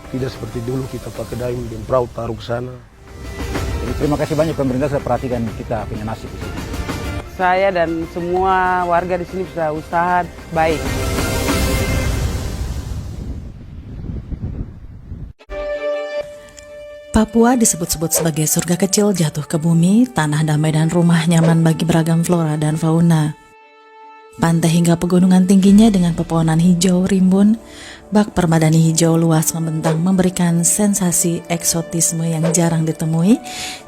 Tidak seperti dulu kita pakai dayung dan perahu taruh ke sana. Jadi terima kasih banyak pemerintah sudah perhatikan kita punya nasib di sini. Saya dan semua warga di sini bisa usaha baik. Papua disebut-sebut sebagai surga kecil jatuh ke bumi, tanah damai dan rumah nyaman bagi beragam flora dan fauna. Pantai hingga pegunungan tingginya dengan pepohonan hijau rimbun, bak permadani hijau luas membentang memberikan sensasi eksotisme yang jarang ditemui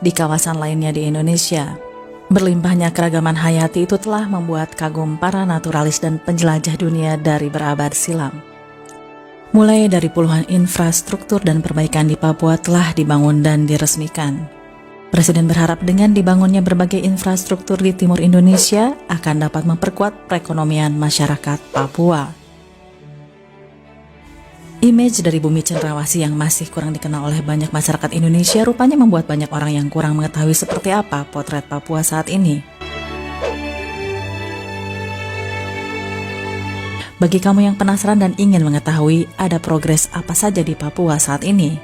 di kawasan lainnya di Indonesia. Berlimpahnya keragaman hayati itu telah membuat kagum para naturalis dan penjelajah dunia dari berabad silam. Mulai dari puluhan infrastruktur dan perbaikan di Papua telah dibangun dan diresmikan. Presiden berharap dengan dibangunnya berbagai infrastruktur di timur Indonesia akan dapat memperkuat perekonomian masyarakat Papua. Image dari bumi cenderawasih yang masih kurang dikenal oleh banyak masyarakat Indonesia rupanya membuat banyak orang yang kurang mengetahui seperti apa potret Papua saat ini. Bagi kamu yang penasaran dan ingin mengetahui ada progres apa saja di Papua saat ini,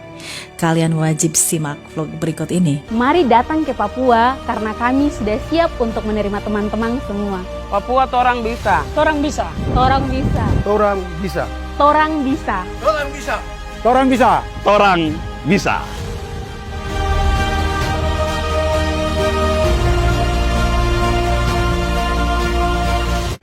kalian wajib simak vlog berikut ini. Mari datang ke Papua karena kami sudah siap untuk menerima teman-teman semua. Papua torang bisa. Torang bisa. Torang bisa. Orang bisa. Torang bisa. Orang bisa. Orang bisa. Orang bisa.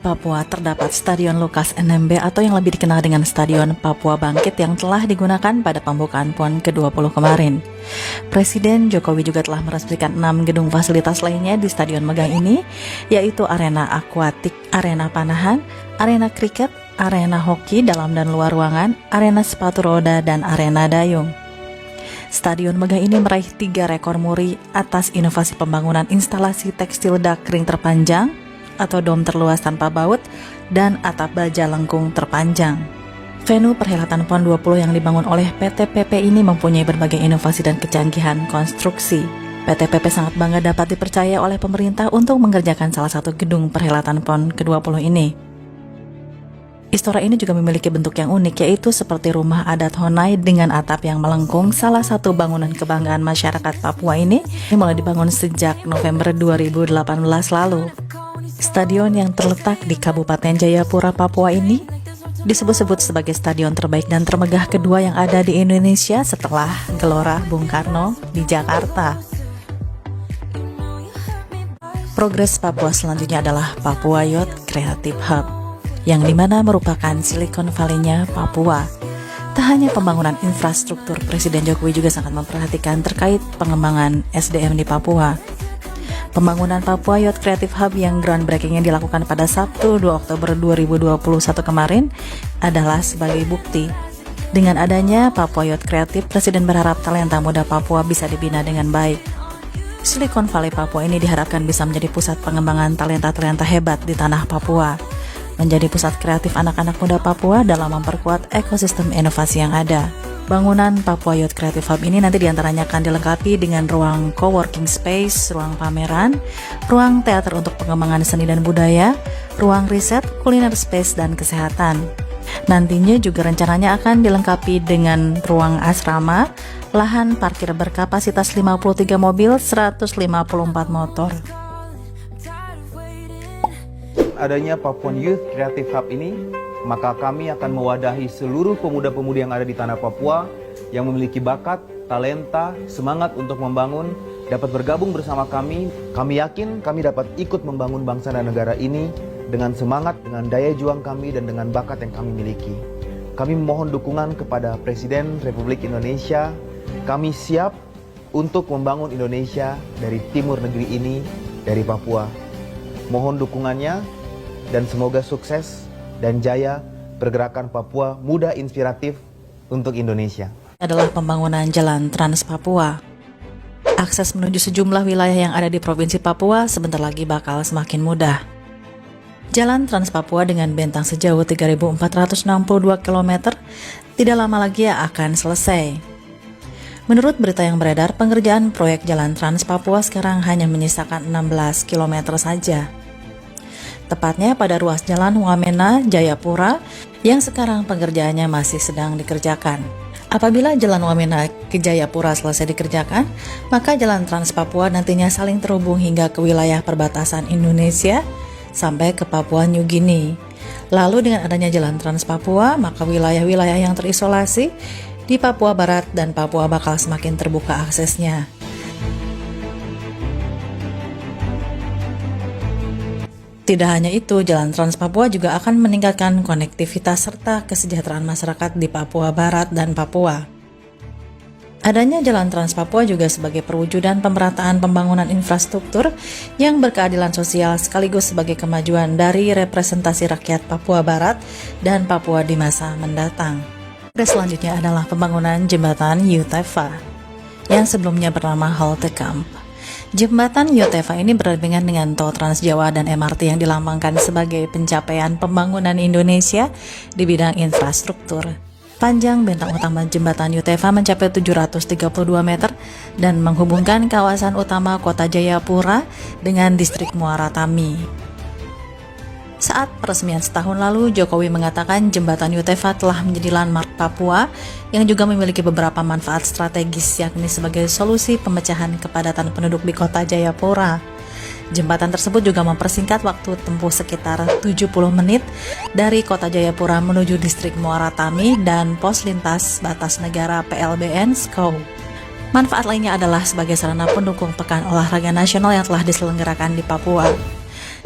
Papua terdapat Stadion Lukas NMB atau yang lebih dikenal dengan Stadion Papua Bangkit yang telah digunakan pada pembukaan PON ke-20 kemarin. Presiden Jokowi juga telah meresmikan 6 gedung fasilitas lainnya di Stadion Megah ini, yaitu arena akuatik, arena panahan, arena kriket, arena hoki dalam dan luar ruangan, arena sepatu roda, dan arena dayung. Stadion Megah ini meraih 3 rekor muri atas inovasi pembangunan instalasi tekstil dakring terpanjang, atau dom terluas tanpa baut, dan atap baja lengkung terpanjang. Venue perhelatan PON 20 yang dibangun oleh PT PP ini mempunyai berbagai inovasi dan kecanggihan konstruksi. PT PP sangat bangga dapat dipercaya oleh pemerintah untuk mengerjakan salah satu gedung perhelatan PON ke-20 ini. Istora ini juga memiliki bentuk yang unik, yaitu seperti rumah adat Honai dengan atap yang melengkung. Salah satu bangunan kebanggaan masyarakat Papua ini mulai dibangun sejak November 2018 lalu. Stadion yang terletak di Kabupaten Jayapura, Papua ini disebut-sebut sebagai stadion terbaik dan termegah kedua yang ada di Indonesia setelah Gelora Bung Karno di Jakarta. Progres Papua selanjutnya adalah Papua Youth Creative Hub, yang dimana merupakan Silicon Valley-nya Papua. Tak hanya pembangunan infrastruktur, Presiden Jokowi juga sangat memperhatikan terkait pengembangan SDM di Papua. Pembangunan Papua Youth Creative Hub yang groundbreaking-nya dilakukan pada Sabtu 2 Oktober 2021 kemarin adalah sebagai bukti. Dengan adanya Papua Youth Creative, Presiden berharap talenta muda Papua bisa dibina dengan baik. Silicon Valley Papua ini diharapkan bisa menjadi pusat pengembangan talenta-talenta hebat di tanah Papua, menjadi pusat kreatif anak-anak muda Papua dalam memperkuat ekosistem inovasi yang ada. Bangunan Papua Youth Creative Hub ini nanti diantaranya akan dilengkapi dengan ruang coworking space, ruang pameran, ruang teater untuk pengembangan seni dan budaya, ruang riset, kuliner space, dan kesehatan. Nantinya juga rencananya akan dilengkapi dengan ruang asrama, lahan parkir berkapasitas 53 mobil, 154 motor. Adanya Papua Youth Creative Hub ini, maka kami akan mewadahi seluruh pemuda-pemudi yang ada di tanah Papua yang memiliki bakat, talenta, semangat untuk membangun, dapat bergabung bersama kami. Kami yakin kami dapat ikut membangun bangsa dan negara ini dengan semangat, dengan daya juang kami, dan dengan bakat yang kami miliki. Kami memohon dukungan kepada Presiden Republik Indonesia. Kami siap untuk membangun Indonesia dari timur negeri ini, dari Papua. Mohon dukungannya dan semoga sukses dan jaya pergerakan Papua muda inspiratif untuk Indonesia. Adalah pembangunan jalan Trans Papua. Akses menuju sejumlah wilayah yang ada di Provinsi Papua sebentar lagi bakal semakin mudah. Jalan Trans Papua dengan bentang sejauh 3.462 km tidak lama lagi akan selesai. Menurut berita yang beredar, pengerjaan proyek jalan Trans Papua sekarang hanya menyisakan 16 km saja. Tepatnya pada ruas jalan Wamena, Jayapura, yang sekarang pengerjaannya masih sedang dikerjakan. Apabila Jalan Wamena ke Jayapura selesai dikerjakan, maka Jalan Trans Papua nantinya saling terhubung hingga ke wilayah perbatasan Indonesia sampai ke Papua New Guinea. Lalu dengan adanya Jalan Trans Papua, maka wilayah-wilayah yang terisolasi di Papua Barat dan Papua bakal semakin terbuka aksesnya. Tidak hanya itu, Jalan Trans Papua juga akan meningkatkan konektivitas serta kesejahteraan masyarakat di Papua Barat dan Papua. Adanya Jalan Trans Papua juga sebagai perwujudan pemerataan pembangunan infrastruktur yang berkeadilan sosial sekaligus sebagai kemajuan dari representasi rakyat Papua Barat dan Papua di masa mendatang. Selanjutnya adalah pembangunan jembatan Yutefa yang sebelumnya bernama Halte Kamp. Jembatan Yutefa ini berdampingan dengan tol Trans Jawa dan MRT yang dilambangkan sebagai pencapaian pembangunan Indonesia di bidang infrastruktur. Panjang bentang utama jembatan Yutefa mencapai 732 meter dan menghubungkan kawasan utama kota Jayapura dengan distrik Muara Tami. Saat peresmian setahun lalu, Jokowi mengatakan jembatan Yutefa telah menjadi landmark Papua yang juga memiliki beberapa manfaat strategis, yakni sebagai solusi pemecahan kepadatan penduduk di kota Jayapura. Jembatan tersebut juga mempersingkat waktu tempuh sekitar 70 menit dari kota Jayapura menuju distrik Muara Tami dan pos lintas batas negara PLBN Skau. Manfaat lainnya adalah sebagai sarana pendukung Pekan Olahraga Nasional yang telah diselenggarakan di Papua.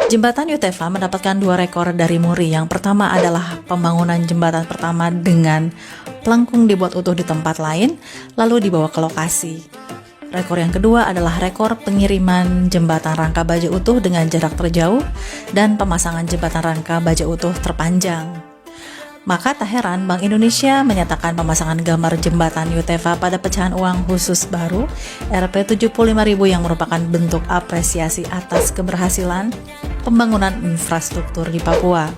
Jembatan Yutefa mendapatkan 2 rekor dari Muri. Yang pertama adalah pembangunan jembatan pertama dengan pelengkung dibuat utuh di tempat lain, lalu dibawa ke lokasi. Rekor yang kedua adalah rekor pengiriman jembatan rangka baja utuh dengan jarak terjauh dan pemasangan jembatan rangka baja utuh terpanjang. Maka tak heran Bank Indonesia menyatakan pemasangan gambar jembatan Yutefa pada pecahan uang khusus baru Rp75.000 yang merupakan bentuk apresiasi atas keberhasilan pembangunan infrastruktur di Papua.